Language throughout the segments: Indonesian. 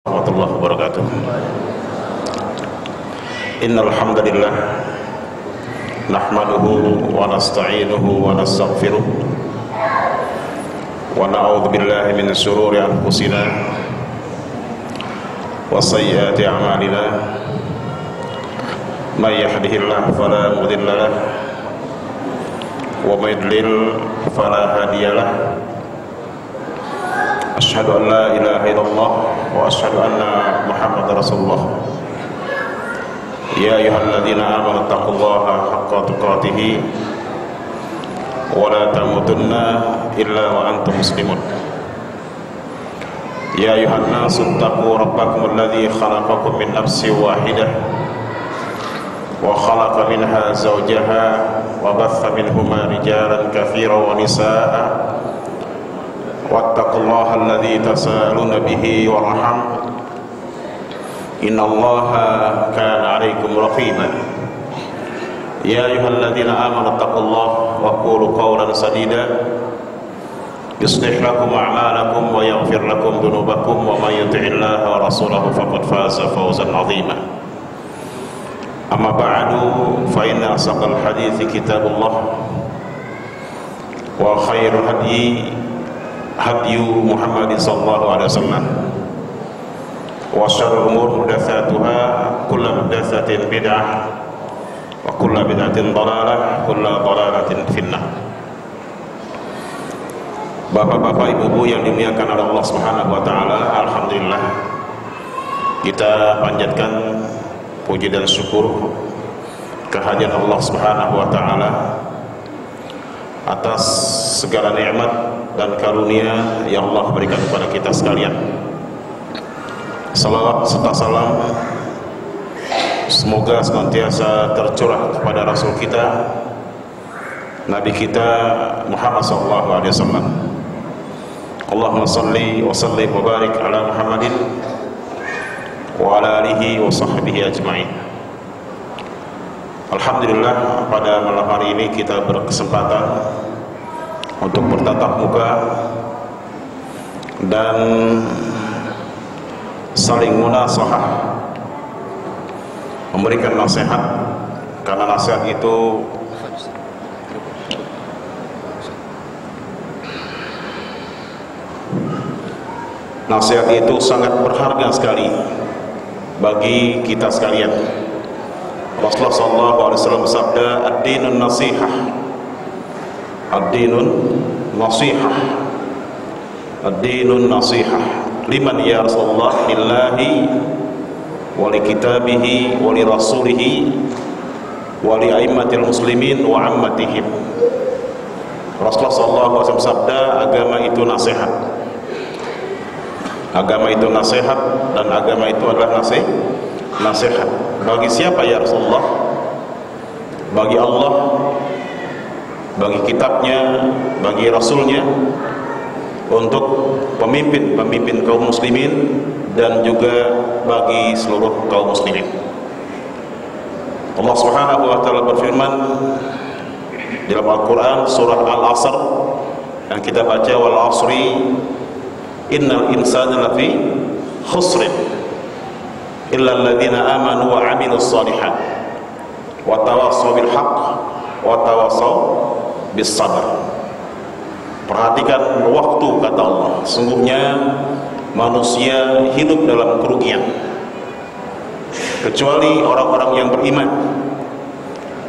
Warahmatullahi wabarakatuh. Innal hamdalillah nahmaduhu wa nasta'inuhu wa nastaghfiruh wa na'udzu billahi min shururi anfusina wa sayyiati a'malina. May yahdihillahu fala mudilla lahu wa may yudlil fala hadiyalah. Asyhadu an la ilaha illallah wa asyhadu anna Muhammadar Rasulullah. Ya ayyuhalladzina amanu taqullaha haqqa tuqatih wa la tamutunna illa wa antum muslimun. Ya ayyuhan nasu taqu rabbakum alladzi khalaqakum min nafsin wahidah wa khalaqa minha zawjaha wa batha minhuma rijalan katsiran wa nisaa'a wattaqullaha alladzi tasaaluna bihi warham innallaha kana 'alaikum raqiba. Ya ayyuhalladzina amanu taqullaha wa qulu qawlan sadida yuslih lakum a'malakum wa yaghfir lakum dhunubakum wa may yuti'illaha wa rasulahu faqad faza fawzan 'azima. Amma ba'du fa inna asaqal hadithi kitabullah wa khairul hadyi hadyu Muhammadin sallallahu alaihi wasallam wa syarrul umur muhdatsatuha kullu muhdatsatin bid'ah wa kullu bid'atin dhalalah kullu dhalalatin finnar. Bapak-bapak, ibu-ibu yang dimuliakan oleh Allah Subhanahu wa taala, alhamdulillah kita panjatkan puji dan syukur kehadiran Allah Subhanahu wa taala atas segala nikmat dan karunia yang Allah berikan kepada kita sekalian. Salawat serta salam semoga senantiasa tercurah kepada Rasul kita, Nabi kita Muhammad sallallahu alaihi wasallam. Allahumma salli wa sallim wa barik ala Muhammadin wa ala alihi wa sahbihi ajma'in. Alhamdulillah, pada malam hari ini kita berkesempatan untuk bertatap muka dan saling munasahah, memberikan nasihat, karena nasihat itu sangat berharga sekali bagi kita sekalian. Rasulullah SAW bersabda, ad-dinun nasihah, ad-dinun nasihah, ad-dinun nasihah. Liman ya Rasulullah? Lillahi wa li kitabihi wa li rasulihi wa li aimmatil muslimin wa ammatihim. Rasulullah SAW bersabda, agama itu nasihat. Agama itu nasihat, dan agama itu adalah nasihat. Bagi siapa ya Rasulullah? Bagi Allah, bagi kitabnya, bagi rasulnya, untuk pemimpin kaum muslimin, dan juga bagi seluruh kaum muslimin. Allah Subhanahu wa taala berfirman dalam Al-Qur'an surah Al-Asr yang kita baca, wal asri innal insana lafi khusrin illa alladhina amanu wa 'amilus shalihat wa tawassaw bil haqq wa tawassaw bis sabr. Perhatikan waktu, kata Allah, sungguhnya manusia hidup dalam kerugian kecuali orang-orang yang beriman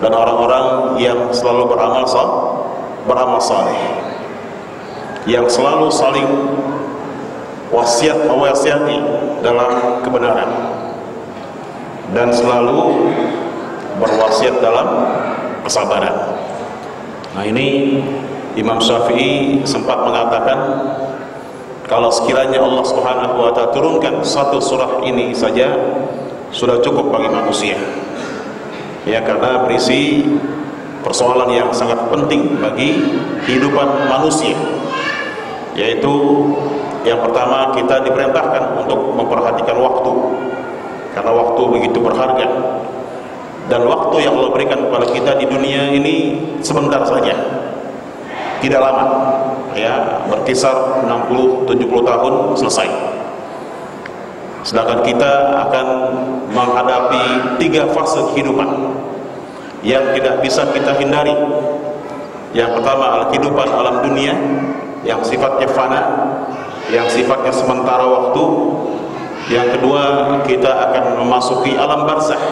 dan orang-orang yang selalu beramal saleh, yang selalu saling mewasiati dalam kebenaran dan selalu berwasiat dalam kesabaran. Nah, ini Imam Syafi'i sempat mengatakan, kalau sekiranya Allah Subhanahu wa taala turunkan satu surah ini saja sudah cukup bagi manusia. Ya, karena berisi persoalan yang sangat penting bagi kehidupan manusia, yaitu yang pertama, kita diperintahkan untuk memperhatikan waktu, karena waktu begitu berharga, dan waktu yang Allah berikan kepada kita di dunia ini sebentar saja, tidak lama, ya, berkisar 60-70 tahun selesai. Sedangkan kita akan menghadapi 3 fase kehidupan yang tidak bisa kita hindari. Yang pertama, kehidupan alam dunia yang sifatnya fana, yang sifatnya sementara waktu. Yang kedua, kita akan memasuki alam barzakh,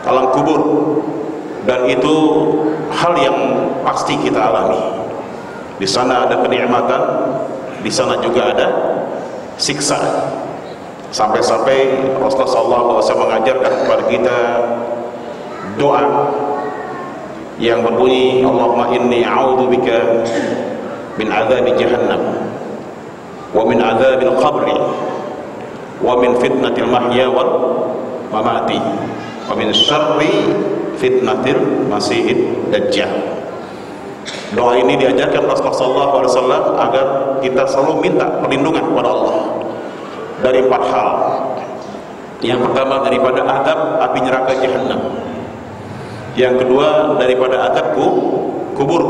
alam kubur, dan itu hal yang pasti kita alami. Di sana ada kenikmatan, di sana juga ada siksa. Sampai-sampai Rasulullah SAW mengajarkan kepada kita doa yang berbunyi, Allahumma inni a'udzubika min adzabi jahannam wa min adzabil qabri wa min fitnatil mahya wal mamati wa min syarri fitnatil masihid dajjal. Doa ini diajarkan Rasulullah SAW agar kita selalu minta perlindungan kepada Allah dari 4 hal. Yang pertama, daripada azab api neraka jahannam. Yang kedua, daripada azab kubur,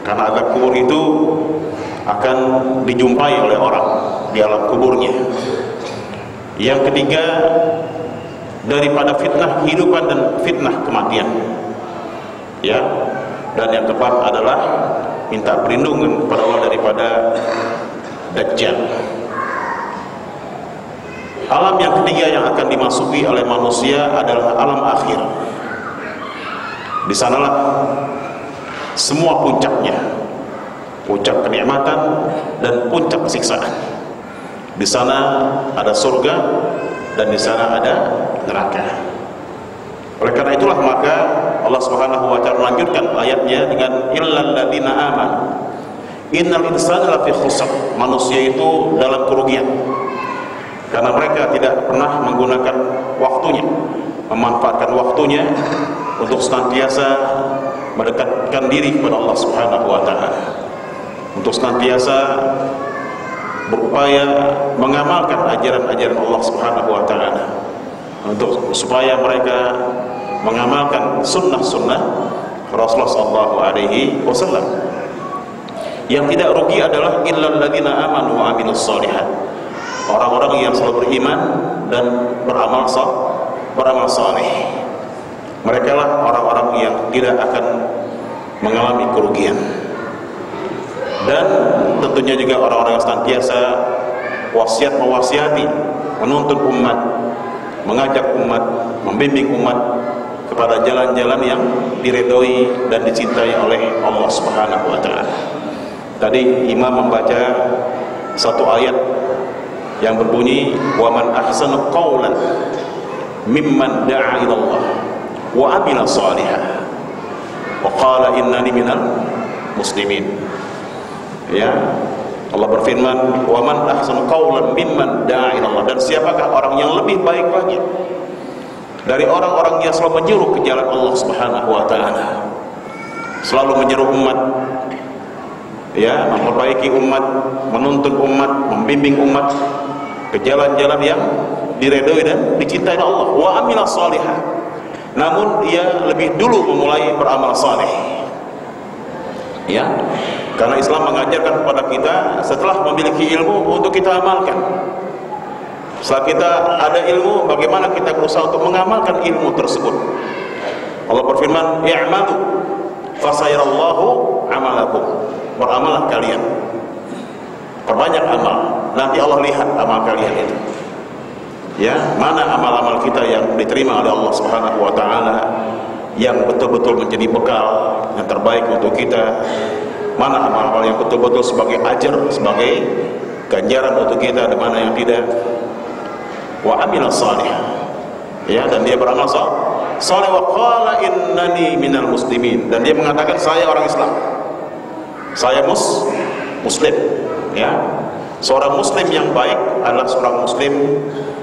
karena azab kubur itu akan dijumpai oleh orang di alam kuburnya. Yang ketiga, daripada fitnah kehidupan dan fitnah kematian. Ya. Dan yang keempat adalah minta perlindungan kepada Allah daripada Dajjal. Alam yang ketiga yang akan dimasuki oleh manusia adalah alam akhir. Di sanalah semua puncaknya, puncak kenikmatan dan puncak siksaan. Di sana ada surga dan di sana ada neraka. Oleh karena itulah maka Allah Subhanahu wa taala melanjutkan ayatnya dengan illal ladzina amanu innal insana lafi khusr. Manusia itu dalam kerugian karena mereka tidak pernah menggunakan waktunya, memanfaatkan waktunya untuk senantiasa mendekatkan diri kepada Allah Subhanahu wa taala, untuk senantiasa berupaya mengamalkan ajaran-ajaran Allah Subhanahu wa taala, untuk supaya mereka mengamalkan sunnah-sunnah Rasulullah sallallahu alaihi wasallam. Yang tidak rugi adalah illal ladzina amanu wa amilus shalihat. Orang-orang yang selalu beriman dan beramal saleh. Mereka lah orang-orang yang tidak akan mengalami kerugian. Dan tentunya juga orang-orang yang senantiasa mewasiati, menuntun umat, mengajak umat, membimbing umat kepada jalan-jalan yang diridhoi dan dicintai oleh Allah Subhanahu wa taala. Tadi imam membaca satu ayat yang berbunyi wa man ahsanu qawlan mimman da'a ila Allah wa amila shalihan wa qala innani minal muslimin. Ya, Allah berfirman wa man ahsanu qawlan mimman da'a ila Allah, dan siapakah orang yang lebih baik lagi dari orang-orang yang selalu menyeru ke jalan Allah Subhanahu wa taala, selalu menyeru umat, ya, memperbaiki umat, menuntun umat, membimbing umat ke jalan-jalan yang diridhoi dan dicintai Allah. Wa amila shalihan, namun dia lebih dulu memulai beramal saleh. Ya, karena Islam mengajarkan kepada kita setelah memiliki ilmu untuk kita amalkan. Setelah kita ada ilmu, bagaimana kita berusaha untuk mengamalkan ilmu tersebut. Allah berfirman, "I'malu fasayarallahu amalakum." Beramalah kalian, perbanyak amal, nanti Allah lihat amal kalian itu. Ya, mana amal-amal kita yang diterima oleh Allah Subhanahu wa taala, yang betul-betul menjadi bekal yang terbaik untuk kita. Mana amal-amal yang betul-betul sebagai ajar, sebagai ganjaran untuk kita, dan mana yang tidak. Wa amila salih, ya, dan dia beramal saleh. Wa qala innani minal muslimin, dan dia mengatakan saya orang Islam, saya muslim. Ya, seorang muslim yang baik adalah seorang muslim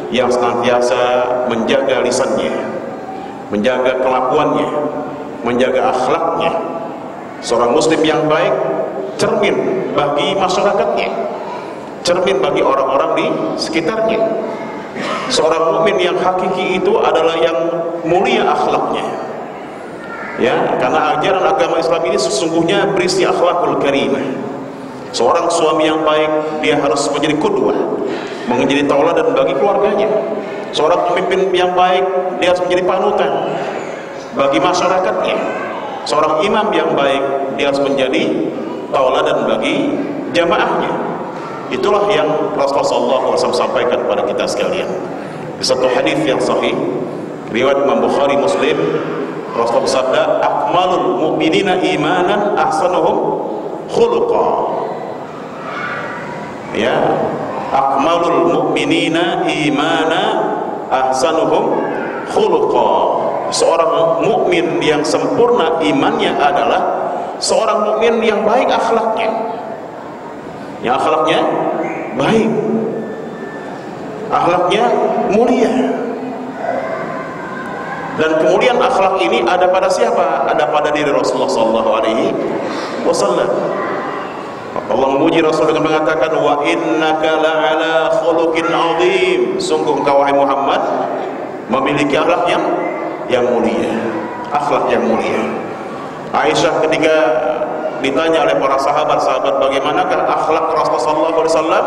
yang senantiasa menjaga lisannya, menjaga kelakuannya, menjaga akhlaknya. Seorang muslim yang baik cermin bagi masyarakatnya, cermin bagi orang-orang di sekitarnya. Seorang mukmin yang hakiki itu adalah yang mulia akhlaknya. Ya, karena ajaran agama Islam ini sesungguhnya berisi akhlakul karimah. Seorang suami yang baik, dia harus menjadi qudwah, menjadi tauladan bagi keluarganya. Seorang pemimpin yang baik, dia harus menjadi panutan bagi masyarakatnya. Seorang imam yang baik, dia harus menjadi tauladan bagi jamaahnya. Itulah yang Rasulullah SAW sampaikan kepada kita sekalian. Di satu hadis yang sahih, riwayat Imam Bukhari Muslim, Rasulullah bersabda, akmalul mu'minina imanan ahsanuhum khuluqa. Ya, akmalul mu'minina imana ahsanuhum khuluqa. Seorang mukmin yang sempurna imannya adalah seorang mukmin yang baik akhlaknya, yang akhlaknya baik, akhlaknya mulia. Dan kemudian akhlak ini ada pada siapa? Ada pada diri Rasulullah SAW. Allah memuji Rasul dengan mengatakan, wa innaka la'ala khuluqin azim. Sungguh engkau wahai Muhammad memiliki akhlak yang mulia, akhlak yang mulia. Aisyah ketika ditanya oleh para sahabat bagaimanakah akhlak Rasulullah SAW,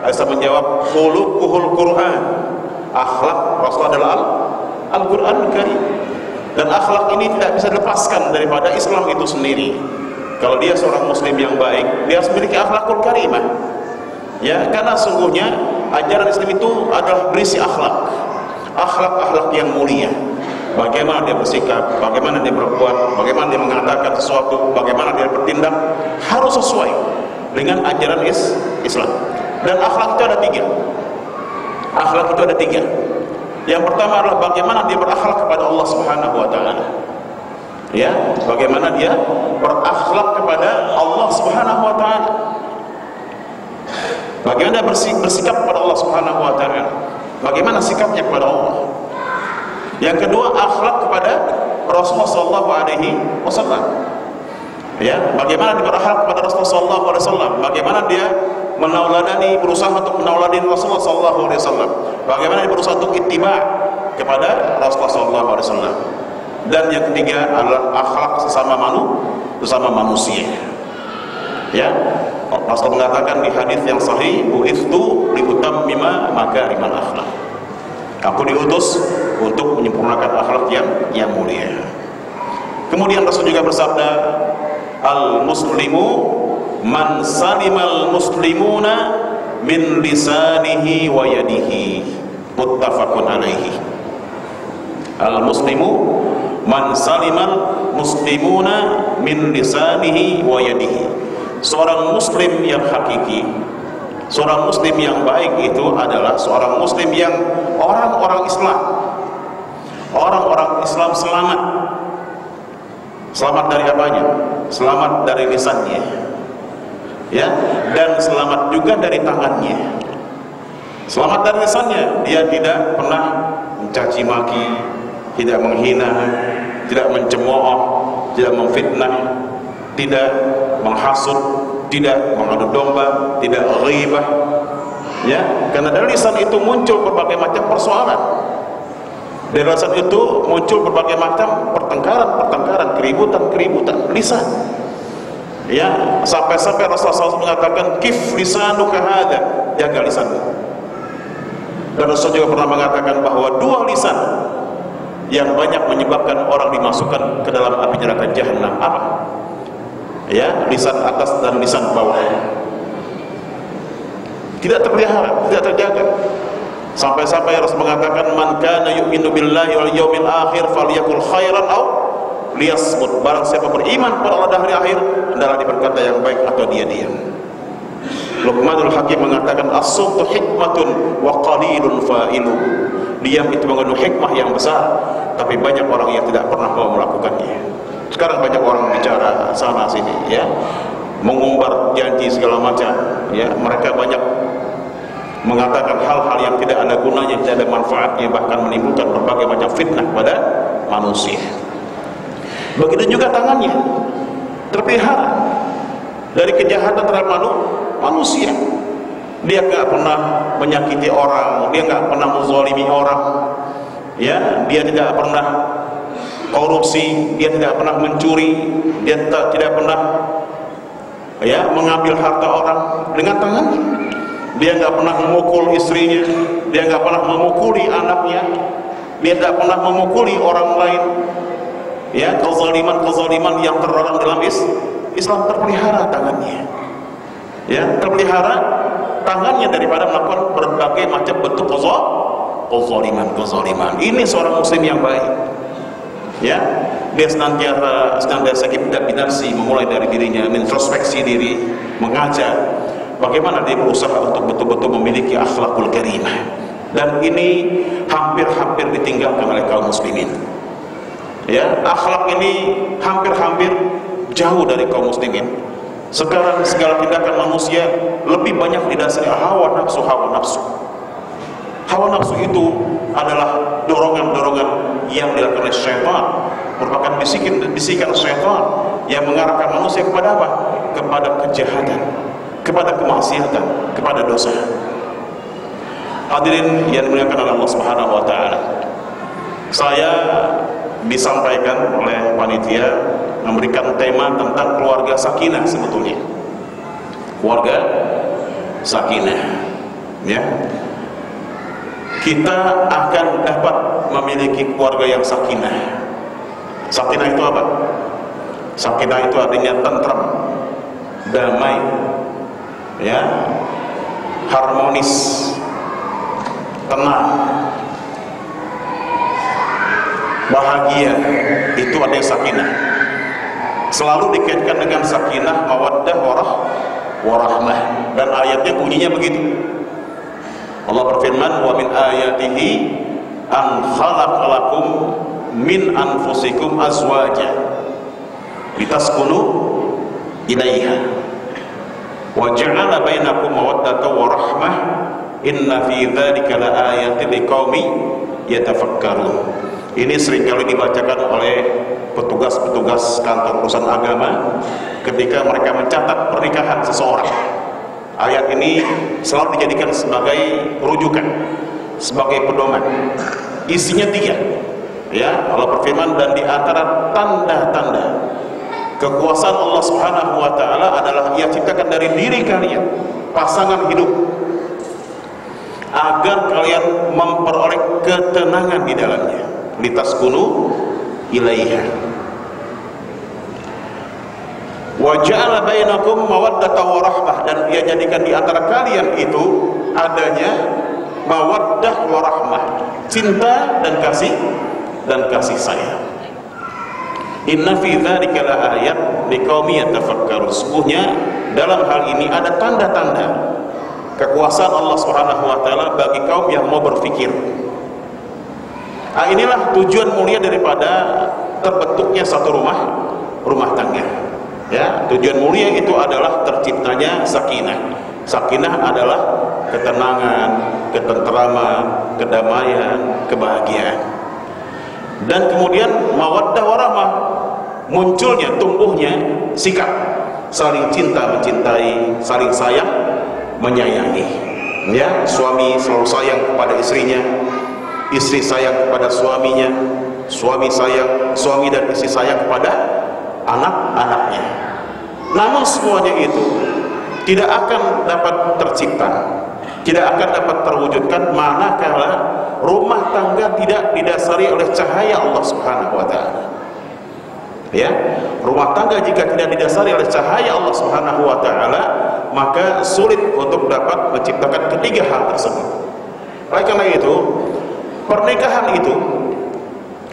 Aisyah menjawab, khuluquhul Quran. Akhlak Rasul adalah Al-Quran Karim. Dan akhlak ini tidak bisa dilepaskan daripada Islam itu sendiri. Kalau dia seorang muslim yang baik, dia harus memiliki akhlakul karimah. Ya, karena sungguhnya ajaran Islam itu adalah berisi akhlak, akhlak-akhlak yang mulia. Bagaimana dia bersikap, bagaimana dia berbuat, bagaimana dia mengatakan sesuatu, bagaimana dia bertindak, harus sesuai dengan ajaran Islam. Dan akhlak itu ada tiga. Akhlak itu ada tiga. Yang pertama adalah bagaimana dia berakhlak kepada Allah Subhanahu wa taala. Ya, bagaimana dia berakhlak kepada Allah Subhanahu wa taala. Bagaimana dia bersikap kepada Allah Subhanahu wa taala. Bagaimana sikapnya kepada Allah. Yang kedua, akhlak kepada Rasulullah sallallahu alaihi wasallam. Ya, bagaimana dia berakhlak kepada Rasulullah sallallahu alaihi wasallam. Bagaimana dia berusaha untuk menauladin Rasulullah sallallahu alaihi wasallam. Bagaimana dia berusaha untuk ittiba kepada Rasulullah sallallahu alaihi wasallam. Dan yang ketiga adalah akhlak sesama manusia. Ya, Rasul mengatakan di hadis yang sahih, bu'itsu liutammima makarimal akhlak. Aku diutus untuk menyempurnakan akhlak yang mulia. Kemudian Rasul juga bersabda, al-muslimu man salimal muslimuna min lisanihi wa yadihi, muttafaqun alaihi. Al-muslimu man salimal muslimuna min lisanihi wa yadihi. Seorang muslim yang hakiki, seorang muslim yang baik itu adalah seorang muslim yang orang-orang Islam selamat. Selamat dari apanya? Selamat dari lisannya, ya, dan selamat juga dari tangannya. Selamat dari lisannya, dia tidak pernah mencaci maki, tidak menghina, tidak mencemooh, tidak memfitnah, tidak menghasut, tidak mengadu domba, tidak ghibah. Ya, karena dari lisan itu muncul berbagai macam persoalan. Dari lisan itu muncul berbagai macam pertengkaran, keributan lisan. Ya, sampai-sampai Rasulullah SAW mengatakan, kif lisanuka hadza, jaga lisanmu. Dan Rasul juga pernah mengatakan bahwa dua lisan yang banyak menyebabkan orang dimasukkan ke dalam api neraka jahanam apa? Ya, lisan atas dan lisan bawah. Tidak terpelihara, tidak terjaga. Sampai-sampai Rasul mengatakan, man kana yu'minu billahi wal yaumil akhir falyakul khairan aw liyasmut. Barang siapa beriman pada Allah dan hari akhir, hendaklah dia berkata yang baik atau dia diam. Luqmanul Hakim mengatakan, as-sumtu hikmatun wa qalilun fa'iluhu. Diam itu mengandung hikmah yang besar, tapi banyak orang yang tidak pernah mau melakukannya. Sekarang banyak orang bicara sana sini, ya, mengumbar janji segala macam, ya, mereka banyak mengatakan hal-hal yang tidak ada gunanya, tidak ada manfaatnya, bahkan menimbulkan berbagai macam fitnah pada manusia. Begitu juga tangannya terpelihara dari kejahatan terhadap manusia. Dia nggak pernah menyakiti orang, dia nggak pernah menzalimi orang, ya, dia tidak pernah korupsi, dia tidak pernah mencuri, dia tidak pernah, ya, mengambil harta orang dengan tangannya. dia nggak pernah memukul istrinya, dia nggak pernah memukuli anaknya, dia nggak pernah memukuli orang lain. Ya, kezaliman yang terlarang dalam Islam terpelihara tangannya. Ya, terpelihara tangannya daripada melakukan berbagai macam bentuk kezaliman. Ini seorang muslim yang baik. Ya, dia senantiasa binafsi, memulai dari dirinya, introspeksi diri, mengajar bagaimana dia berusaha untuk betul-betul memiliki akhlakul karimah. Dan ini hampir-hampir ditinggalkan oleh kaum muslimin. Ya, akhlak ini hampir-hampir jauh dari kaum muslimin. Sekarang segala tindakan manusia lebih banyak didasari hawa nafsu. Hawa nafsu itu adalah dorongan-dorongan yang dilakukan oleh syaitan, merupakan bisikan syaitan yang mengarahkan manusia kepada apa? Kepada kejahatan, kepada kemaksiatan, kepada dosa. Hadirin yang dimuliakan oleh Allah Subhanahu wa taala. Saya disampaikan oleh panitia memberikan tema tentang keluarga sakinah. Sebetulnya keluarga sakinah, ya, kita akan dapat memiliki keluarga yang sakinah. Sakinah itu apa? Sakinah itu artinya tentram, damai, ya, harmonis, tenang, bahagia. Itu artinya sakinah. Selalu dikaitkan dengan sakinah, mawaddah, warahmah, dan ayatnya bunyinya begitu. Allah berfirman, wa min ayatihi an khalaqalakum min anfusikum azwaja litaskunu ilaiha wa ja'ala bainakum mawaddatan wa rahmah inna fi dzalika laayatin liqaumin yatafakkarun. Ini seringkali dibacakan oleh petugas-petugas kantor urusan agama ketika mereka mencatat pernikahan seseorang. Ayat ini selalu dijadikan sebagai rujukan, sebagai pedoman. Isinya 3. Ya, Allah berfirman, dan di antara tanda-tanda kekuasaan Allah Subhanahu wa taala adalah Ia ciptakan dari diri kalian pasangan hidup agar kalian memperoleh ketenangan di dalamnya. Litaskunu ilaiha wa ja'ala bainakum mawaddatan wa rahmah, dan Ia jadikan di antara kalian itu adanya mawaddah wa rahmah, cinta dan kasih sayang. Inna fi dzalika laayat liqaumin yatafakkarun. Sesungguhnya dalam hal ini ada tanda-tanda kekuasaan Allah Subhanahu wa taala bagi kaum yang mau berfikir. Nah, inilah tujuan mulia daripada terbentuknya satu rumah tangga. Ya, tujuan mulia itu adalah terciptanya sakinah. Sakinah adalah ketenangan, ketentraman, kedamaian, kebahagiaan. Dan kemudian mawaddah warahmah, munculnya, tumbuhnya sikap saling cinta mencintai, saling sayang menyayangi. Ya, suami selalu sayang kepada istrinya, istri sayang kepada suaminya, suami dan istri sayang kepada anak-anaknya. Namun semuanya itu tidak akan dapat tercipta, tidak akan dapat terwujudkan manakala rumah tangga tidak didasari oleh cahaya Allah Subhanahu wa taala. Ya, rumah tangga jika tidak didasari oleh cahaya Allah Subhanahu wa taala, maka sulit untuk dapat menciptakan ketiga hal tersebut. Oleh karena itu, pernikahan itu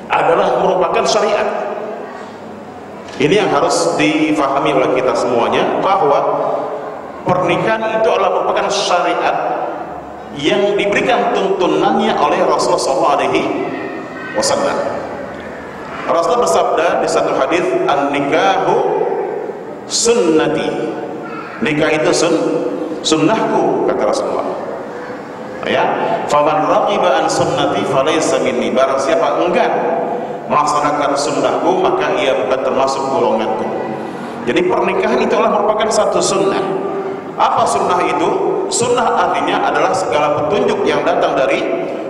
adalah merupakan syariat. Ini yang harus difahami oleh kita semuanya, bahwa pernikahan itu adalah merupakan syariat yang diberikan tuntunannya oleh Rasulullah SAW. Rasul bersabda di satu hadis, an-nikahu sunnati. Nikah itu sunnahku, kata Rasulullah. Ya, faman raqiba an sunnati falaysa minni. Barang siapa enggan melaksanakan sunnahku, maka ia bukan termasuk golonganku. Jadi pernikahan itu adalah merupakan satu sunnah. Apa sunnah itu? Sunnah artinya adalah segala petunjuk yang datang dari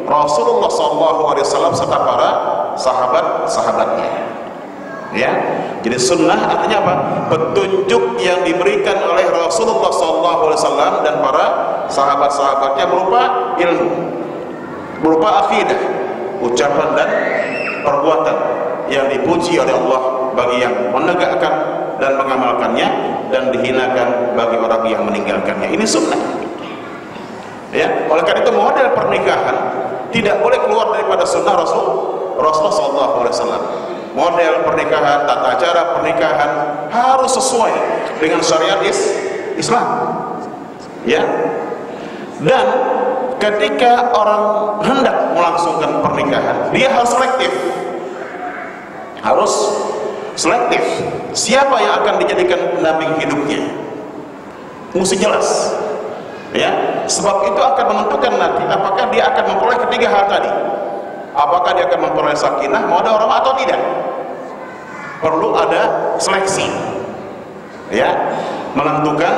Rasulullah SAW serta para sahabat-sahabatnya. Ya, jadi sunnah artinya apa? Petunjuk yang diberikan oleh Rasulullah SAW dan para sahabat-sahabatnya berupa ilmu, berupa akidah, ucapan dan perbuatan yang dipuji oleh Allah bagi yang menegakkan dan mengamalkannya, dan dihinakan bagi orang yang meninggalkannya. Ini sunnah. Ya, oleh karena itu model pernikahan tidak boleh keluar daripada sunnah Rasulullah SAW. Model pernikahan, tata cara pernikahan harus sesuai dengan syariat Islam. Ya, dan ketika orang hendak melangsungkan pernikahan, dia harus selektif. Harus selektif. Siapa yang akan dijadikan pendamping hidupnya? Mesti jelas. Ya, sebab itu akan menentukan nanti apakah dia akan memperoleh ketiga hal tadi. Apakah dia akan memperoleh sakinah, mawaddah warahmah atau tidak? Perlu ada seleksi. Ya, menentukan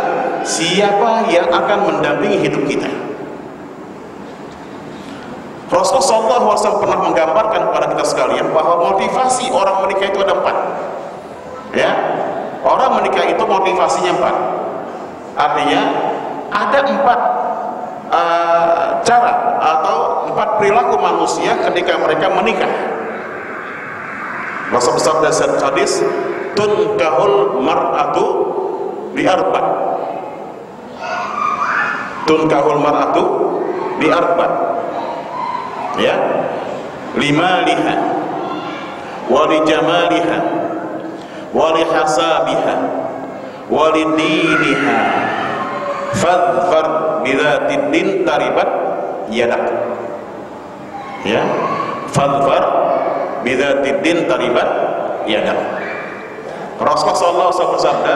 siapa yang akan mendampingi hidup kita. Rasulullah SAW pernah menggambarkan kepada kita sekalian bahwa motivasi orang menikah itu ada 4. Ya, orang menikah itu motivasinya 4. Artinya ada 4 cara atau 4 perilaku manusia ketika mereka menikah. Rasul bersabda dalam hadis, tunkahul mar'atu bi arba'. Tunkahul mar'atu bi arba'. Ya, limaliha wa li jamaliha wa li hasabiha wa li diniha fadfar bidzatid din taribat yadak. Ya, fadfar bidzatid din taribat yadak. Rasulullah SAW bersabda,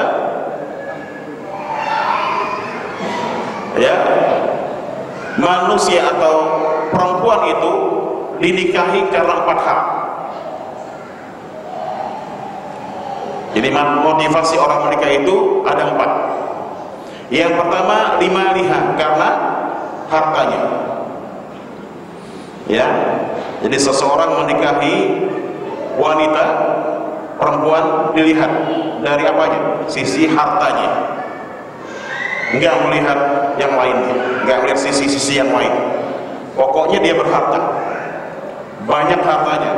ya, manusia atau perempuan itu dinikahi karena 4 hal. Jadi motivasi orang menikah itu ada 4. Yang pertama, limaliha, karena hartanya. Ya, jadi seseorang menikahi wanita, perempuan dilihat dari apanya? Sisi hartanya. Enggak melihat yang lainnya, enggak melihat sisi-sisi yang lain. Pokoknya dia berharta, banyak hartanya,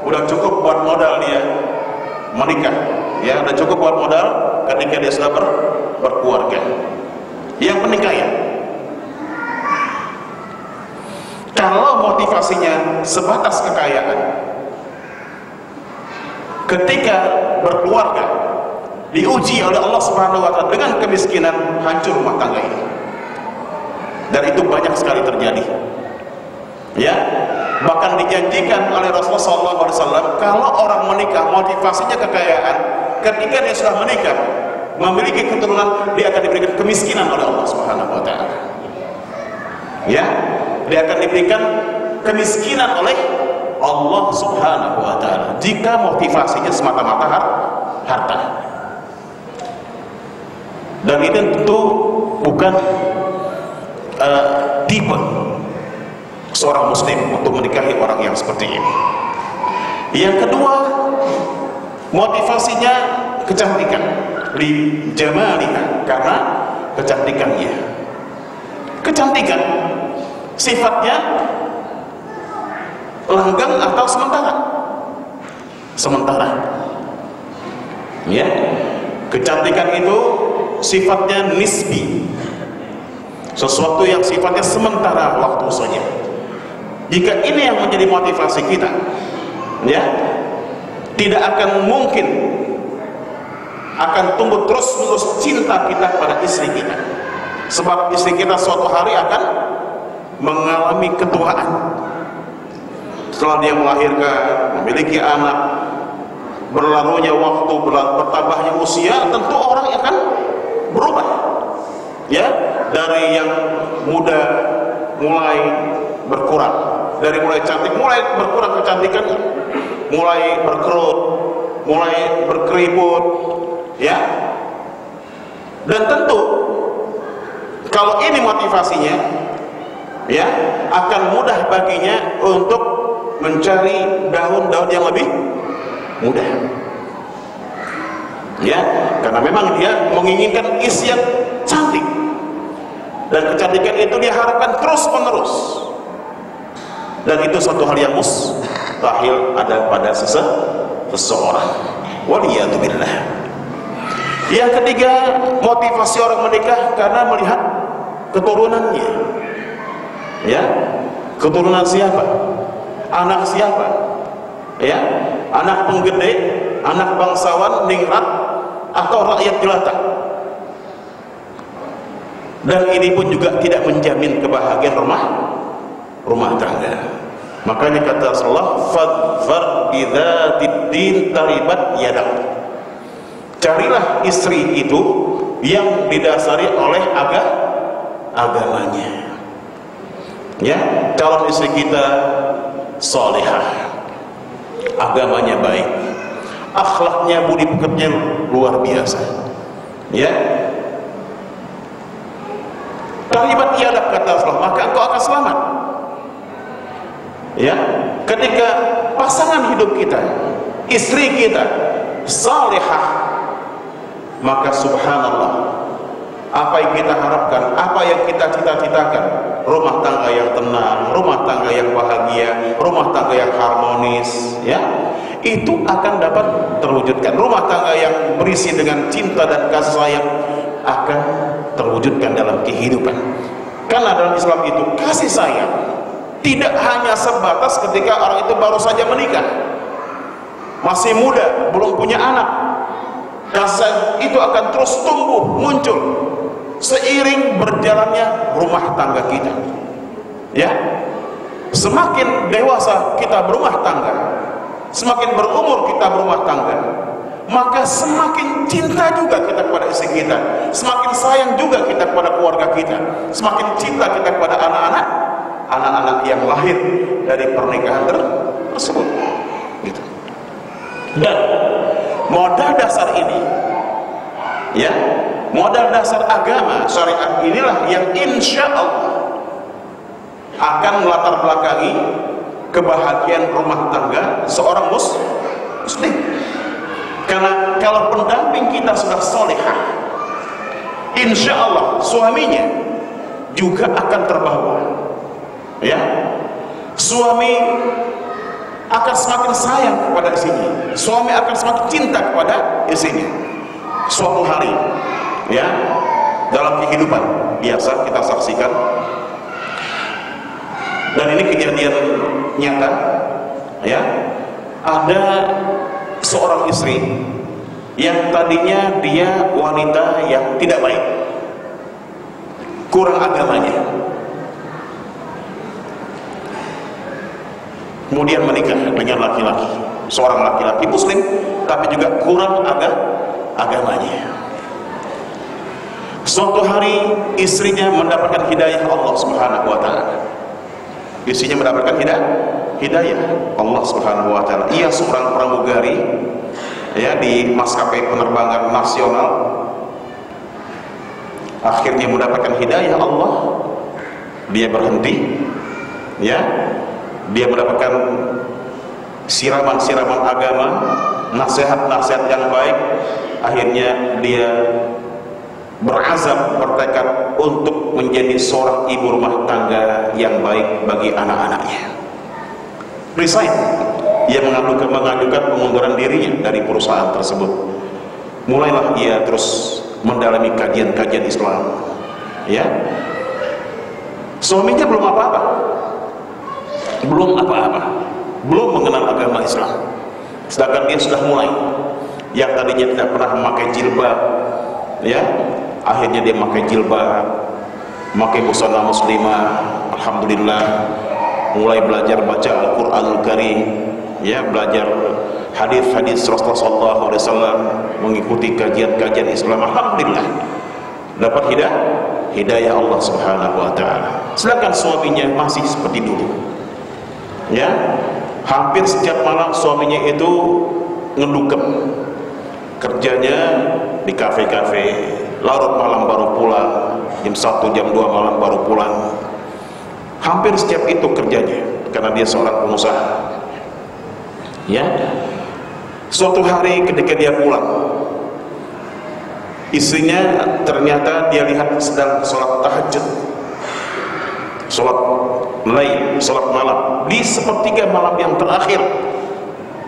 udah cukup buat modal dia menikah. Ya, udah cukup buat modal ketika dia sudah berkeluarga. Yang penikahan. Kalau motivasinya sebatas kekayaan, ketika berkeluarga diuji oleh Allah Subhanahu wa taala dengan kemiskinan, hancur rumah tangga ini. Dan itu banyak sekali terjadi. Ya, bahkan dijanjikan oleh Rasulullah SAW kalau orang menikah motivasinya kekayaan, ketika dia sudah menikah memiliki keturunan, dia akan diberikan kemiskinan oleh Allah Subhanahu wa taala. Ya, dia akan diberikan kemiskinan oleh Allah Subhanahu wa taala jika motivasinya semata-mata harta. Dan itu tentu bukan tipe seorang muslim untuk menikahi orang yang seperti ini. Yang kedua, motivasinya kecantikan, li jamaliha, karena kecantikannya. Kecantikan sifatnya langgeng atau sementara? Sementara. Ya, kecantikan itu sifatnya nisbi, sesuatu yang sifatnya sementara waktu saja. Jika ini yang menjadi motivasi kita, ya, tidak akan mungkin akan tumbuh terus-menerus cinta kita pada istri kita. Sebab istri kita suatu hari akan mengalami ketuaan. Setelah dia melahirkan, memiliki anak, berlalunya waktu, bertambahnya usia, tentu orang akan berubah. Ya, dari yang muda mulai berkurang, dari mulai cantik mulai berkurang kecantikannya, mulai berkerut, mulai berkeriput, ya. Dan tentu kalau ini motivasinya, ya, akan mudah baginya untuk mencari daun-daun yang lebih mudah. Ya, karena memang dia menginginkan istri yang cantik. dan kecantikan itu diharapkan terus menerus, dan itu satu hal yang mustahil ada pada seseorang. Waliyadzubillah. Yang ketiga, motivasi orang menikah karena melihat keturunannya. Ya, keturunan siapa? Anak siapa? Ya, anak penggede, anak bangsawan, ningrat, atau rakyat jelata. Dan ini pun juga tidak menjamin kebahagiaan rumah tangga. Makanya kata Rasulullah, fadfar bidzatid din taribat yadak. Carilah istri itu yang didasari oleh agamanya. Ya, calon istri kita salihah, agamanya baik, akhlaknya, budi pekertinya luar biasa. Ya, taribat yadak kata Rasulullah, maka engkau akan selamat. Ya, ketika pasangan hidup kita, istri kita salihah, maka subhanallah, apa yang kita harapkan, apa yang kita cita-citakan, rumah tangga yang tenang, rumah tangga yang bahagia, rumah tangga yang harmonis, ya, itu akan dapat terwujudkan. Rumah tangga yang berisi dengan cinta dan kasih sayang akan terwujudkan dalam kehidupan. Karena dalam Islam itu kasih sayang tidak hanya sebatas ketika orang itu baru saja menikah, masih muda, belum punya anak. Kasih itu akan terus tumbuh, muncul seiring berjalannya rumah tangga kita. Ya, semakin dewasa kita berumah tangga, semakin berumur kita berumah tangga, maka semakin cinta juga kita kepada istri kita, semakin sayang juga kita kepada keluarga kita, semakin cinta kita kepada anak-anak yang lahir dari pernikahan tersebut. Gitu. Dan modal dasar ini, ya, modal dasar agama syariat inilah yang insya Allah akan melatar belakangi kebahagiaan rumah tangga seorang muslim. Karena kalau pendamping kita sudah solehah, insya Allah suaminya juga akan terbawa. Ya, suami akan semakin sayang kepada istrinya, suami akan semakin cinta kepada istrinya. Suatu hari, ya, dalam kehidupan biasa kita saksikan, dan ini kejadian nyata, ya, ada seorang istri yang tadinya dia wanita yang tidak baik, kurang agamanya, kemudian menikah dengan laki-laki, seorang laki-laki muslim tapi juga kurang agamanya. Suatu hari istrinya mendapatkan hidayah Allah Subhanahu wa taala. Istrinya mendapatkan hidayah Allah Subhanahu wa taala. Ia seorang pramugari, ya, di maskapai penerbangan nasional. Akhirnya mendapatkan hidayah Allah. Dia berhenti, ya. Dia mendapatkan siraman-siraman agama, nasihat-nasihat yang baik. Akhirnya dia berazam, bertekad untuk menjadi seorang ibu rumah tangga yang baik bagi anak-anaknya. Resign, ia mengajukan pengunduran dirinya dari perusahaan tersebut. Mulailah ia terus mendalami kajian-kajian Islam. Ya, suaminya belum apa-apa, belum mengenal agama Islam, sedangkan dia sudah mulai. Yang tadinya tidak pernah memakai jilbab, ya, akhirnya dia memakai jilbab, memakai busana muslimah. Alhamdulillah, mulai belajar baca Al-Quranul Karim, ya, belajar hadis-hadis Rasulullah SAW, mengikuti kajian-kajian Islam. Alhamdulillah, dapat hidayah Allah Subhanahu wa taala. Sedangkan suaminya masih seperti dulu. Ya, hampir setiap malam suaminya itu ngedukem, kerjanya di kafe-kafe, larut malam baru pulang, jam 1, jam 2 malam baru pulang. Hampir setiap itu kerjanya, karena dia seorang pengusaha. Ya, suatu hari ketika dia pulang, istrinya ternyata dia lihat sedang sholat tahajud, sholat lail, sholat malam di sepertiga malam yang terakhir,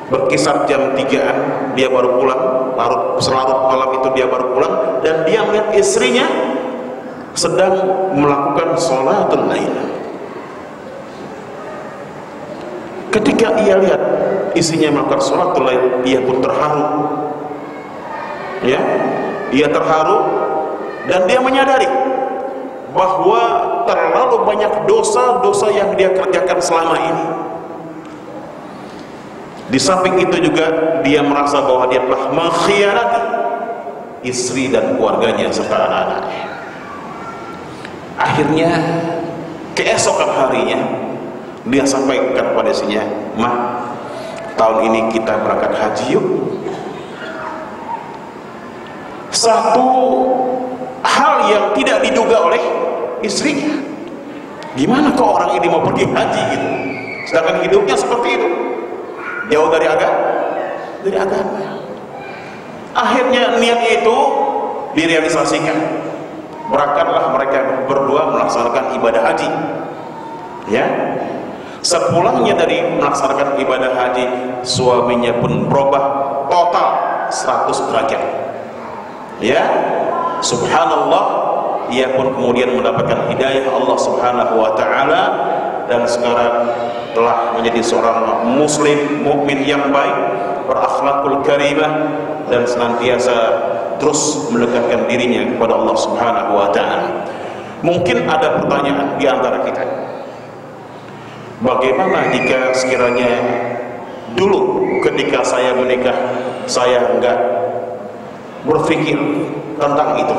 berkisar jam 3-an dia baru pulang, selarut malam itu dia baru pulang, dan dia melihat istrinya sedang melakukan sholatul lail. Ketika ia lihat istrinya melakukan sholatul lail, ia pun terharu, ya, ia terharu, dan dia menyadari bahwa terlalu banyak dosa-dosa yang dia kerjakan selama ini. Di samping itu juga dia merasa bahwa dia telah mengkhianati istri dan keluarganya serta anak-anaknya. Akhirnya keesokan harinya dia sampaikan kepada istrinya, "Ma, tahun ini kita berangkat haji yuk." Satu hal yang tidak diduga oleh istrinya, gimana kok orang ini mau pergi haji gitu, sedangkan hidupnya seperti itu, jauh dari agama. Akhirnya niat itu direalisasikan. Berangkatlah mereka berdua melaksanakan ibadah haji, ya. Sepulangnya dari melaksanakan ibadah haji, suaminya pun berubah total 100 derajat, ya. Subhanallah, ia pun kemudian mendapatkan hidayah Allah Subhanahu wa ta'ala, dan sekarang telah menjadi seorang muslim mukmin yang baik, berakhlakul karimah, dan senantiasa terus mendekatkan dirinya kepada Allah Subhanahu wa ta'ala. Mungkin ada pertanyaan di antara kita, bagaimana jika sekiranya dulu ketika saya menikah saya enggak berpikir tentang itu,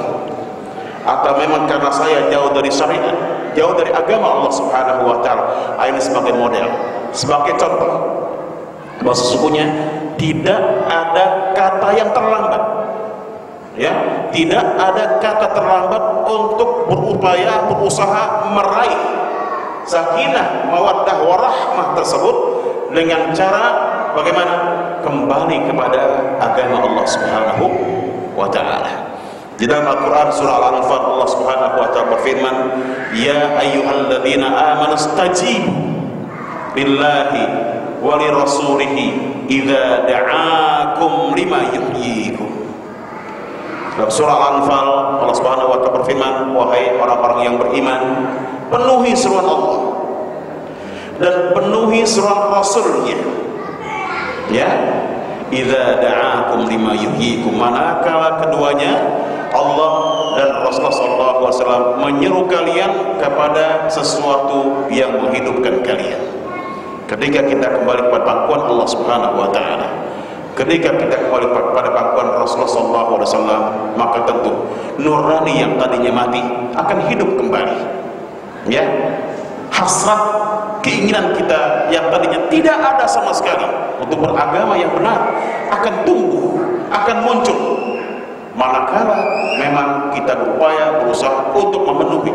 atau memang karena saya jauh dari syariat, jauh dari agama Allah Subhanahu wa ta'ala. Ini sebagai model, sebagai contoh bahwa sesungguhnya tidak ada kata yang terlambat, ya, tidak ada kata terlambat untuk berupaya, berusaha meraih sakinah, mawaddah, warahmah tersebut dengan cara bagaimana? Kembali kepada agama Allah Subhanahu wa ta'ala. Di dalam Al-Quran surah Al-Anfal, Allah Subhanahu wa ta'ala berfirman, "Ya ayyuhalladzina amanu stajibu lillahi wa li rasulihi idza da'akum lima yuhyikum." Dalam surah Al-Anfal, Allah Subhanahu wa ta'ala berfirman, wahai orang-orang yang beriman, penuhi seruan Allah dan penuhi seruan Rasulnya, ya. Idza da'akum lima yuhyikum, manakala keduanya Allah dan Rasulullah SAW menyeru kalian kepada sesuatu yang menghidupkan kalian. Ketika kita kembali kepada pangkuan Allah Subhanahu wa ta'ala, ketika kita kembali kepada pangkuan Rasulullah SAW, maka tentu nurani yang tadinya mati akan hidup kembali, ya. Hasrat keinginan kita yang tadinya tidak ada sama sekali untuk beragama yang benar akan tumbuh, akan muncul, manakala memang kita berupaya, berusaha untuk memenuhi,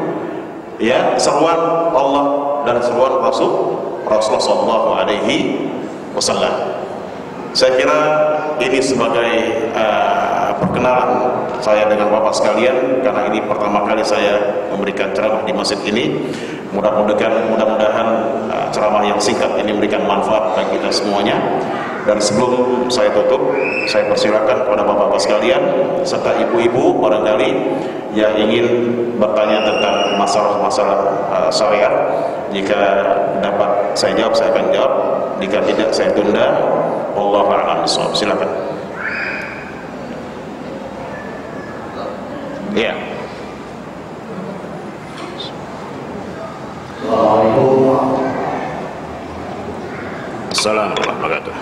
ya, seruan Allah dan seruan Rasulullah sallallahu alaihi wasallam. Saya kira ini sebagai perkenalan saya dengan Bapak sekalian, karena ini pertama kali saya memberikan ceramah di masjid ini. Mudah-mudahan ceramah yang singkat ini memberikan manfaat bagi kita semuanya. Dan sebelum saya tutup, saya persilakan kepada bapak-bapak sekalian serta ibu-ibu barangkali yang ingin bertanya tentang masalah-masalah syariat. Jika dapat saya jawab, saya akan jawab. Jika tidak, saya tunda. Wallahu a'lam bishawab. Silakan. Ya. Assalamualaikum warahmatullahi wabarakatuh.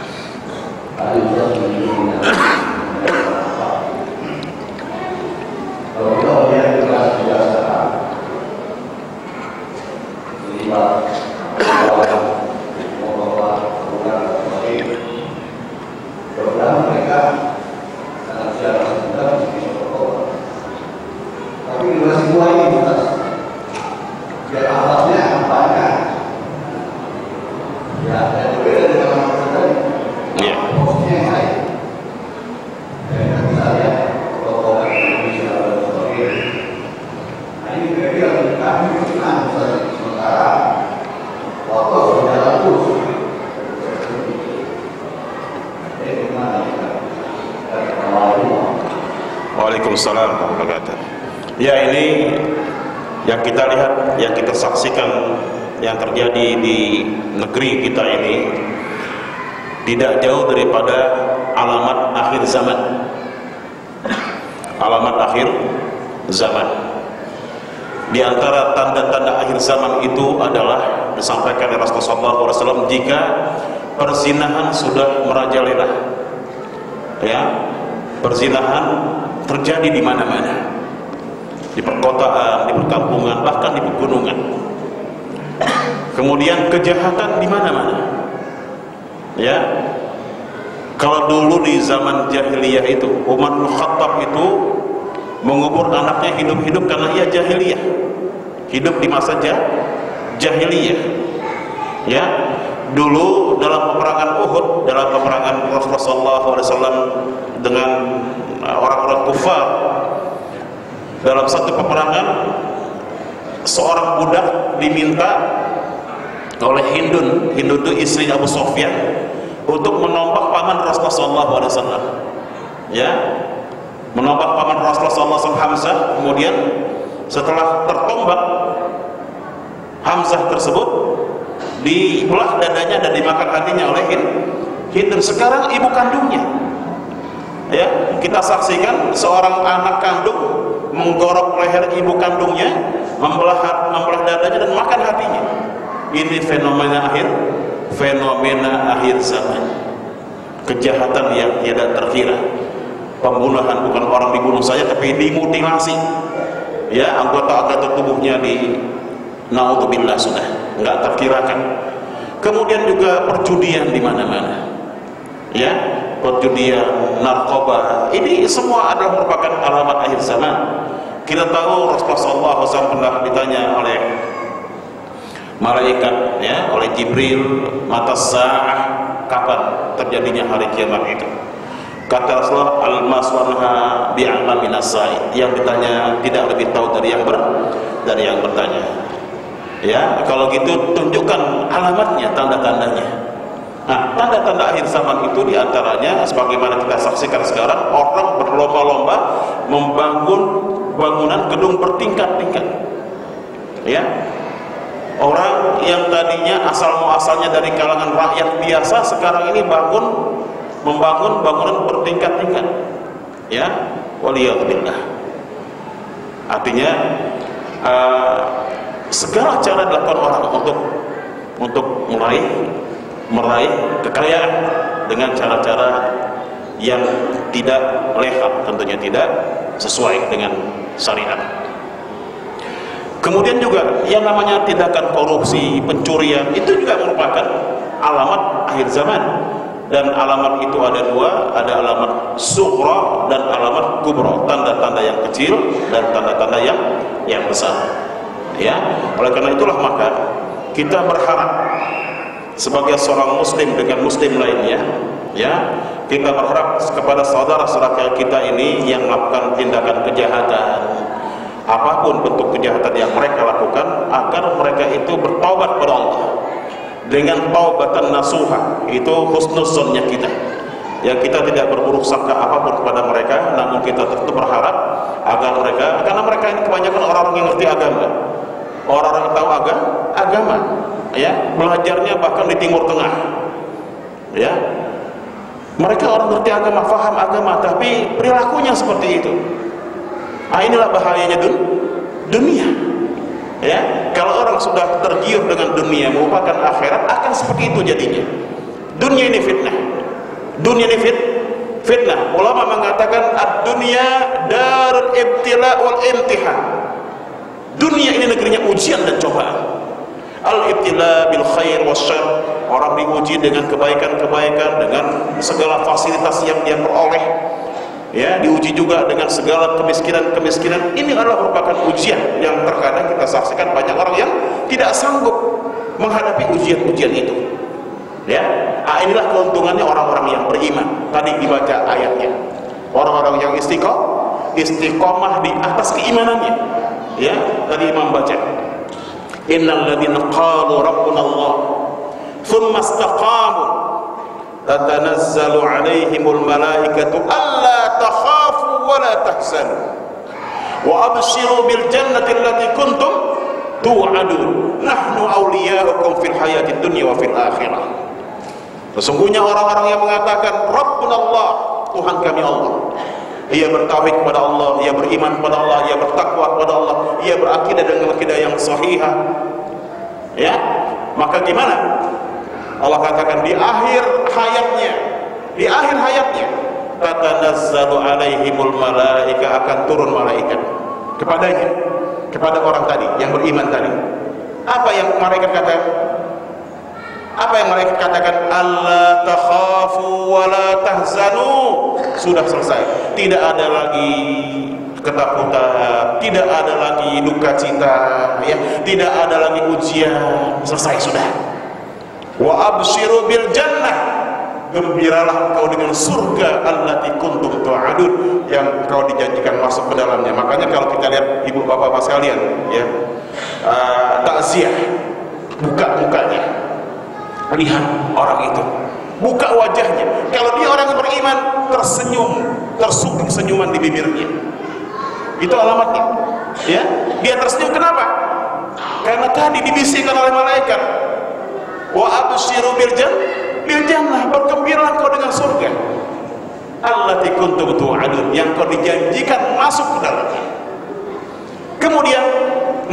Ya, ini yang kita lihat, yang kita saksikan, yang terjadi di negeri kita ini tidak jauh daripada alamat akhir zaman. Alamat akhir zaman. Di antara tanda-tanda akhir zaman itu adalah disampaikan oleh Rasulullah SAW, jika perzinahan sudah merajalela. Ya, perzinahan terjadi di mana-mana, di perkotaan, di perkampungan, bahkan di pegunungan. Kemudian kejahatan di mana-mana. Ya, kalau dulu di zaman jahiliyah itu Umar bin Khattab itu mengubur anaknya hidup-hidup karena ia jahiliyah, hidup di masa jahiliyah. Ya, dulu dalam peperangan Uhud, dalam peperangan Rasulullah SAW dengan orang-orang kufar, dalam satu peperangan seorang budak diminta oleh Hindun itu istri Abu Sufyan untuk menompak paman Rasulullah SAW. Ya, menompak paman Rasulullah SAW Hamzah. Kemudian setelah tertombak Hamzah tersebut, dibelah dadanya dan dimakan hatinya oleh Hindun. Sekarang ibu kandungnya, ya, kita saksikan seorang anak kandung menggorok leher ibu kandungnya, membelah dadanya dan makan hatinya. Ini fenomena akhir zaman. Kejahatan yang tidak terkira. Pembunuhan, bukan orang dibunuh saja, tapi dimutilasi. Ya, anggota tubuhnya naudzubillah sudah enggak terkirakan. Kemudian juga perjudian di mana-mana. Ya, perjudian, narkoba, ini semua adalah merupakan alamat akhir zaman. Kita tahu Rasulullah SAW pernah ditanya oleh malaikat, ya, oleh Jibril, mata sa'ah, kapan terjadinya hari kiamat itu? Kata Rasulullah, al-maswanha bi'a'la minas sa'id. Yang ditanya tidak lebih tahu dari yang bertanya. Ya, kalau gitu tunjukkan alamatnya, tanda-tandanya. Nah, tanda-tanda akhir zaman itu diantaranya sebagaimana kita saksikan sekarang, orang berlomba-lomba membangun bangunan gedung bertingkat-tingkat. Ya, orang yang tadinya asal-muasalnya dari kalangan rakyat biasa sekarang ini membangun bangunan bertingkat-tingkat. Ya, waliyadzubillah. Artinya segala cara dilakukan orang untuk meraih kekayaan dengan cara-cara yang tidak lehat, tentunya tidak sesuai dengan syariat. Kemudian juga yang namanya tindakan korupsi, pencurian, itu juga merupakan alamat akhir zaman. Dan alamat itu ada dua, ada alamat sughra dan alamat kubra, tanda-tanda yang kecil dan tanda-tanda yang besar. Ya, oleh karena itulah maka kita berharap sebagai seorang muslim dengan muslim lainnya, ya, kita berharap kepada saudara-saudara kita ini yang melakukan tindakan kejahatan, apapun bentuk kejahatan yang mereka lakukan, agar mereka itu bertaubat kepada Allah dengan taubatan nasuha. Itu husnuzonnya kita, ya, kita tidak berburuk sangka apapun kepada mereka, namun kita tetap berharap agar mereka, karena mereka ini kebanyakan orang-orang yang ngerti agama, orang-orang yang tahu agama, ya, belajarnya bahkan di Timur Tengah, ya, mereka orang ngerti agama, faham agama, tapi perilakunya seperti itu. Nah, inilah bahayanya dunia. Ya, kalau orang sudah tergiur dengan dunia, merupakan akhirat, akan seperti itu jadinya. Dunia ini fitnah. Dunia ini fitnah. Ulama mengatakan ad-dunya darul ibtila wal imtihan. Dunia ini negerinya ujian dan cobaan. Al-ibtila bil khair wasyarr, orang diuji dengan kebaikan-kebaikan, dengan segala fasilitas yang dia peroleh. Ya, diuji juga dengan segala kemiskinan-kemiskinan. Ini adalah merupakan ujian yang terkadang kita saksikan banyak orang yang tidak sanggup menghadapi ujian-ujian itu. Ya, inilah keuntungannya orang-orang yang beriman. Tadi dibaca ayatnya, orang-orang yang istiqomah di atas keimanannya. Ya, tadi Imam baca, innal ladzina qalu rabbuna Allah thumma istaqamu tatanazzalu alaihimul malaikatu alla takhafu wa la tahzanu Wa abshiru bil jannati allati kuntum tu'adun. Nahnu awliya'ukum fil hayatid dunya wa fil akhirah. Sesungguhnya orang-orang yang mengatakan Rabbuna Allah, Tuhan kami Allah, ia bertauhid kepada Allah, ia beriman kepada Allah, ia bertakwa kepada Allah, ia berakidah dengan akidah yang sahihah, ya, maka gimana? Allah katakan di akhir hayatnya tatanazzalu alaihimul malaika, akan turun malaikat kepadanya, kepada orang tadi yang beriman tadi. Apa yang malaikat katakan? Apa yang mereka katakan? Allah takhafu wa la tahzanu. Sudah selesai. Tidak ada lagi ketakutan, tidak ada lagi duka cita, ya, tidak ada lagi ujian. Selesai sudah. Wa abshiru bil jannah. Gembiralah engkau dengan surga allati kuntum tu'adun, yang engkau dijanjikan masuk ke dalamnya. Makanya kalau kita lihat ibu bapak sekalian, ya, takziah, buka mukanya. Lihat orang itu, buka wajahnya. Kalau dia orang yang beriman, tersenyum, tersubur senyuman di bibirnya. Itu alamatnya. Ya, dia tersenyum kenapa? Karena tadi dibisikkan oleh malaikat. Wa abshiru bil jannah, bergembiralah kau dengan surga. Allati kuntum tu'adun, yang kau dijanjikan masuk ke dalamnya. Kemudian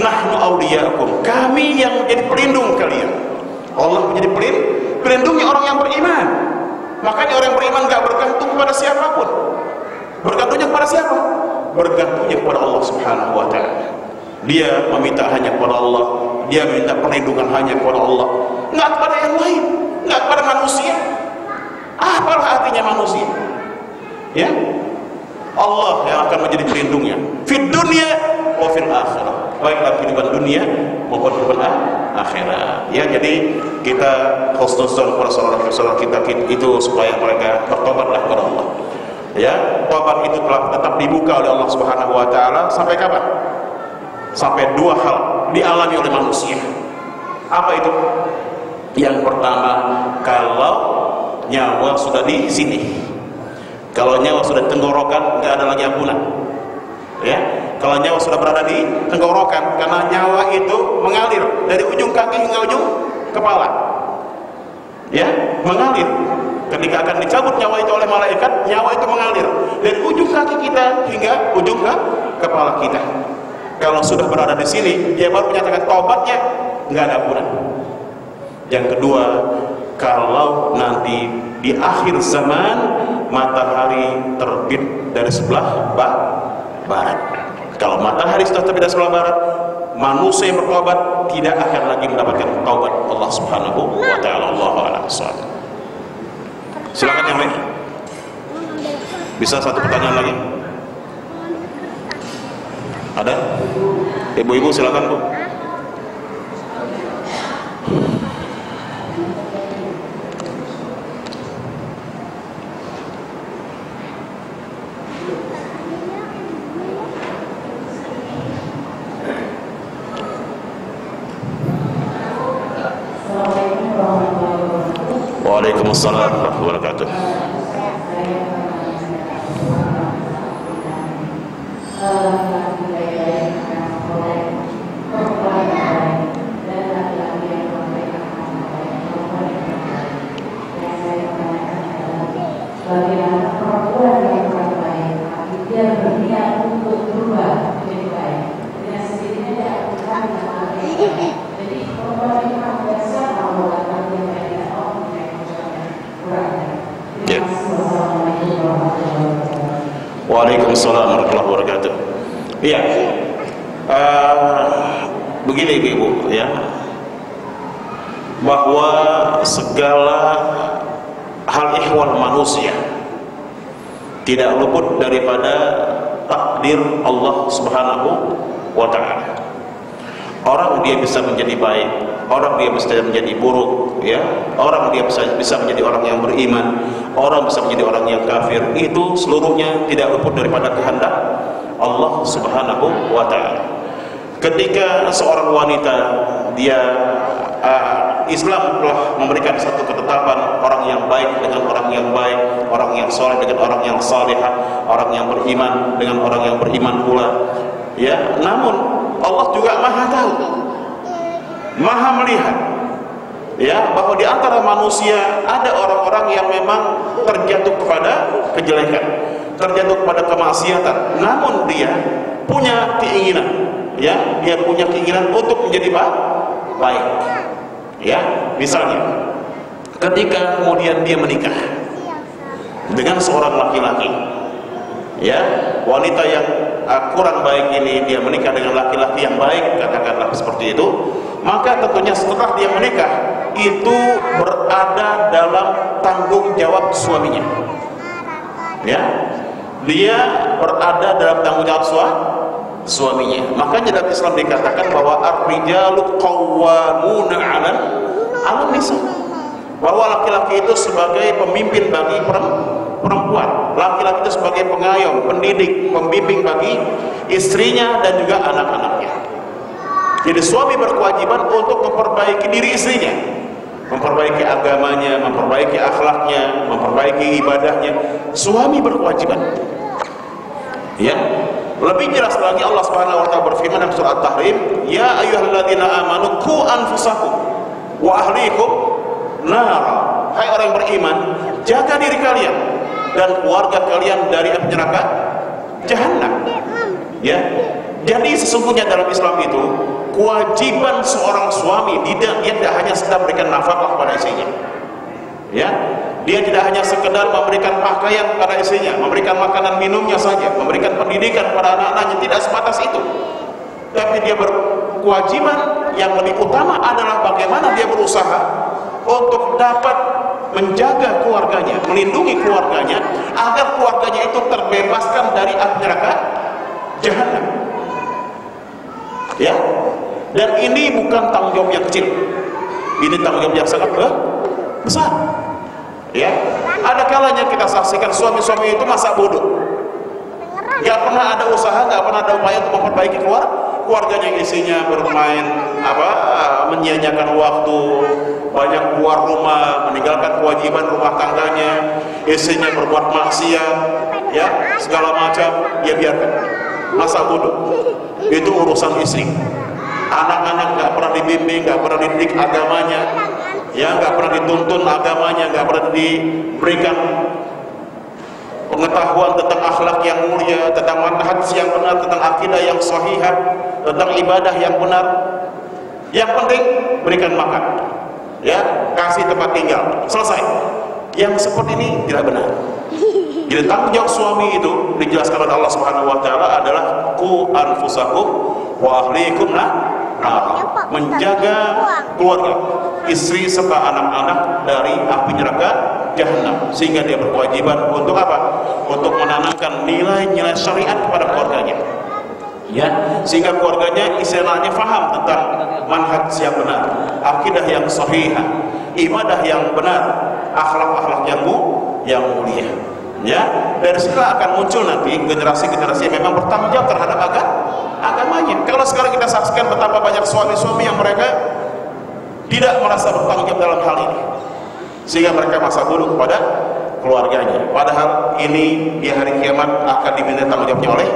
nahnu awliya'ukum, kami yang menjadi pelindung kalian. Allah menjadi pelindungi orang yang beriman. Makanya orang yang beriman gak bergantung kepada siapapun. Bergantungnya kepada siapa? Bergantungnya kepada Allah Subhanahu wa ta'ala. Dia meminta hanya kepada Allah, dia meminta perlindungan hanya kepada Allah, nggak kepada yang lain, nggak kepada manusia. Apalah artinya manusia? Ya, Allah yang akan menjadi pelindungnya fid dunya wa fil akhirah, baik dalam kehidupan dunia maupun kehidupan akhirat. Ya, jadi kita husnuzon kepada saudara-saudara kita itu supaya mereka bertobatlah kepada Allah. Ya, tobat itu telah tetap dibuka oleh Allah Subhanahu wa taala sampai kapan? Sampai dua hal dialami oleh manusia. Apa itu? Yang pertama, kalau nyawa sudah di sini. Kalau nyawa sudah di tenggorokan, nggak ada lagi ampunan. Ya, kalau nyawa sudah berada di tenggorokan, karena nyawa itu mengalir dari ujung kaki hingga ujung kepala. Ya, mengalir. Ketika akan dicabut nyawa itu oleh malaikat, nyawa itu mengalir dari ujung kaki kita hingga ujung kepala kita. Kalau sudah berada di sini, dia baru menyatakan taubatnya, nggak ada ampunan. Yang kedua, kalau nanti di akhir zaman matahari terbit dari sebelah barat. Kalau matahari sudah terbit dari sebelah barat, manusia yang bertobat tidak akan lagi mendapatkan taubat Allah Subhanahu wa taala. Allahu a'lam bishawab. Silakan yang lain. Bisa satu pertanyaan lagi? Ada? Ibu-ibu silakan, Bu. Waalaikumsalam warahmatullahi wabarakatuh. Waalaikumsalam warahmatullahi wabarakatuh. Iya, begini Ibu, ya, bahwa segala hal ihwal manusia tidak luput daripada takdir Allah Subhanahu wa ta'ala. Orang dia bisa menjadi baik, orang dia bisa menjadi buruk, ya. Orang dia bisa menjadi orang yang beriman, orang bisa menjadi orang yang kafir. Itu seluruhnya tidak luput daripada kehendak Allah Subhanahu wa ta'ala. Ketika seorang wanita dia Islam telah memberikan satu ketetapan, orang yang baik dengan orang yang baik, orang yang soleh dengan orang yang salihah, orang yang beriman dengan orang yang beriman pula. Ya, namun Allah juga Maha tahu, Maha melihat, ya, bahwa di antara manusia ada orang-orang yang memang terjatuh kepada kejelekan, terjatuh kepada kemaksiatan, namun dia punya keinginan, ya, dia punya keinginan untuk menjadi baik. Ya, misalnya ketika kemudian dia menikah dengan seorang laki-laki, ya, wanita yang kurang baik ini dia menikah dengan laki-laki yang baik, katakanlah seperti itu, maka tentunya setelah dia menikah itu berada dalam tanggung jawab suaminya. Ya, dia berada dalam tanggung jawab suaminya. Makanya dalam Islam dikatakan bahwa ar-rijalu qawwamuna 'alan nisa, bahwa laki-laki itu sebagai pemimpin bagi perempuan, laki-laki itu sebagai pengayom, pendidik, pembimbing bagi istrinya dan juga anak-anaknya. Jadi suami berkewajiban untuk memperbaiki diri istrinya, memperbaiki agamanya, memperbaiki akhlaknya, memperbaiki ibadahnya. Suami berkewajiban. Ya, lebih jelas lagi Allah Subhanahu wa taala berfirman dalam surah At-Tahrim, "Ya ayyuhalladzina amanu qu anfusakum wa ahlikum nara." Hai orang yang beriman, jaga diri kalian dan keluarga kalian dari api neraka jahanam. Ya. Jadi sesungguhnya dalam Islam itu kewajiban seorang suami, dia tidak hanya sekedar memberikan nafkah kepada istrinya. Ya. Dia tidak hanya sekedar memberikan pakaian kepada istrinya, memberikan makanan minumnya saja, memberikan pendidikan kepada anak-anaknya, tidak sebatas itu. Tapi dia berkewajiban yang lebih utama adalah bagaimana dia berusaha untuk dapat menjaga keluarganya, melindungi keluarganya, agar keluarganya itu terbebaskan dari api neraka jahanam. Ya, dan ini bukan tanggung jawab yang kecil, ini tanggung jawab yang sangat besar. Ya, ada kalanya kita saksikan suami-suami itu masa bodoh, nggak pernah ada usaha, nggak pernah ada upaya untuk memperbaiki keluarganya. Isinya bermain menyia-nyiakan waktu, banyak keluar rumah, meninggalkan kewajiban rumah tangganya, istrinya berbuat maksiat, ya, segala macam, dia biarkan. Masa bodoh itu urusan istri. Anak-anak nggak pernah dibimbing, nggak pernah dididik agamanya, ya, nggak pernah dituntun agamanya, nggak pernah diberikan pengetahuan tentang akhlak yang mulia, tentang manhaj yang benar, tentang akidah yang sahihah, tentang ibadah yang benar. Yang penting berikan makan, ya, kasih tempat tinggal, selesai. Yang seperti ini tidak benar. Jadi tanggung jawab suami itu dijelaskan oleh Allah Subhanahu wa taala adalah qu anfusakum wa ahlikum nar, menjaga keluarga, istri serta anak-anak dari api neraka jahanam, sehingga dia berkewajiban untuk apa? Untuk menanamkan nilai-nilai syariat kepada keluarganya. Ya, sehingga keluarganya, istilahnya faham tentang manhaj yang benar, akidah yang sahihah, ibadah yang benar, akhlak-akhlak yang mulia. Ya, dari sini akan muncul nanti generasi-generasi yang memang bertanggung jawab terhadap agamanya. Kalau sekarang kita saksikan betapa banyak suami-suami yang mereka tidak merasa bertanggung jawab dalam hal ini, sehingga mereka masa bodoh kepada keluarganya. Padahal ini di hari kiamat akan diminta tanggung jawabnya oleh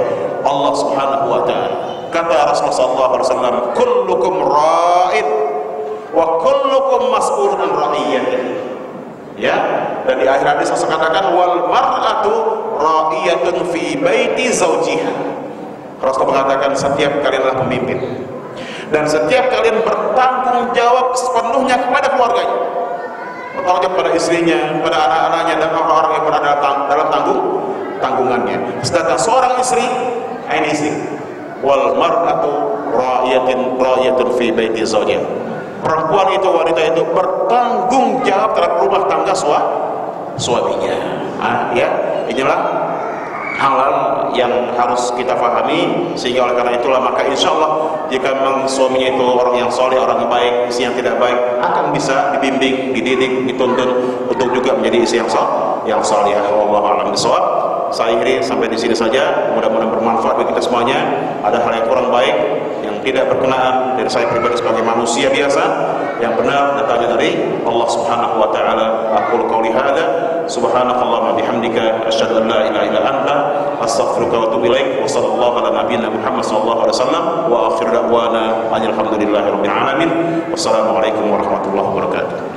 Allah Subhanahu wa taala. Kata Rasulullah sallallahu alaihi wasallam, "Kullukum ra'in wa kullukum mas'ulun an ra'iyatihi." Ya, dan di akhir hadis Rasul katakan, "Wal mar'atu ra'iyatun fi baiti zawjiha." Rasul mengatakan setiap kalian adalah pemimpin dan setiap kalian bertanggung jawab sepenuhnya kepada keluarganya, bertanggung jawab pada istrinya, pada anak-anaknya, dan orang-orang yang berada dalam tanggungannya. Sedangkan seorang istri, ini istri, wal mar'atu ra'iyatun fi baiti zawjiha. Perempuan itu, wanita itu bertanggung jawab terhadap rumah tangga suaminya. Ya, inilah hal-hal yang harus kita pahami, sehingga oleh karena itulah maka insya Allah jika memang suaminya itu orang yang soleh, orang yang baik, istri yang tidak baik, akan bisa dibimbing, dididik, dituntun untuk juga menjadi istri yang soleh. Wallahu a'lam bishawab. Saya akhiri sampai di sini saja. Mudah-mudahan bermanfaat bagi kita semuanya. Ada hal yang kurang baik yang tidak berkenaan dari saya pribadi sebagai manusia biasa, yang benar datangnya dari Allah Subhanahu wa taala. Aqulu qouli hadza subhanakallahumma bihamdika asyhadu an la ilaha illa anta astaghfiruka wa atubu ilaik. Wa sallallahu ala nabiyyina Muhammad sallallahu alaihi wasallam wa akhir da'wana alhamdulillahirabbil alamin. Wassalamualaikum warahmatullahi wabarakatuh.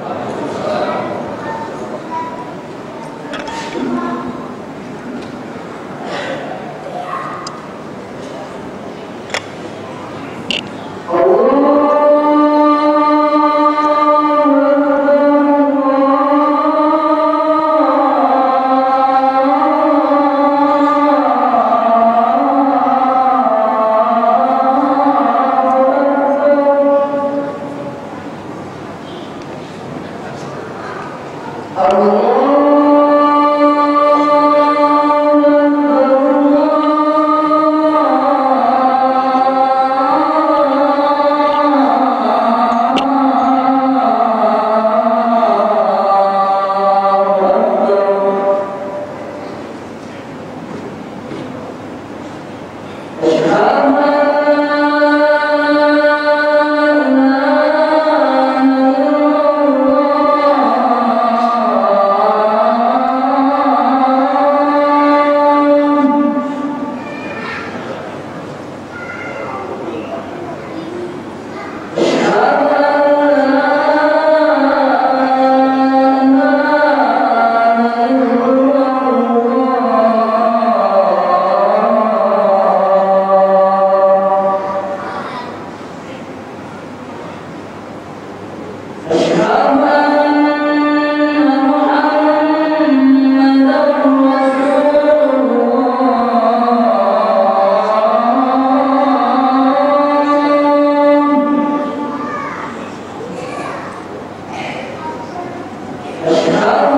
أشهد